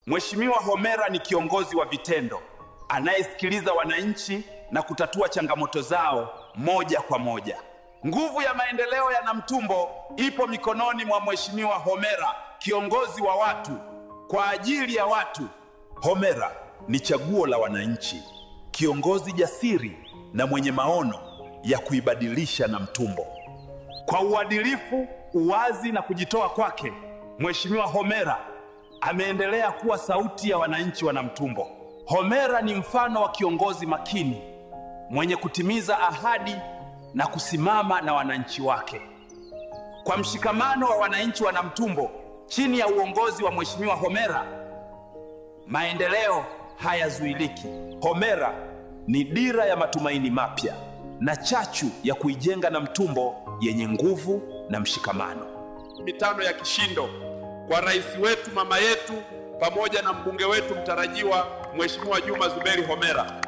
Mheshimiwa Homera ni kiongozi wa vitendo, anayesikiliza wananchi na kutatua changamoto zao moja kwa moja. Nguvu ya maendeleo ya Namtumbo ipo mikononi mwa Mheshimiwa Homera, kiongozi wa watu kwa ajili ya watu. Homera ni chaguo la wananchi, kiongozi jasiri na mwenye maono ya kuibadilisha Namtumbo. Kwa uadilifu, uwazi na kujitoa kwake, Mheshimiwa Homera ameendelea kuwa sauti ya wananchi wa Namtumbo. Homera ni mfano wa kiongozi makini, mwenye kutimiza ahadi na kusimama na wananchi wake. Kwa mshikamano wa wananchi wa Namtumbo chini ya uongozi wa Mheshimiwa Homera, maendeleo hayazuiliki. Homera ni dira ya matumaini mapya na chachu ya kuijenga Namtumbo yenye nguvu na mshikamano. Mitano ya kishindo kwa rais wetu, mama yetu, pamoja na mbunge wetu mtarajiwa Mheshimiwa Juma Zuberi Homera.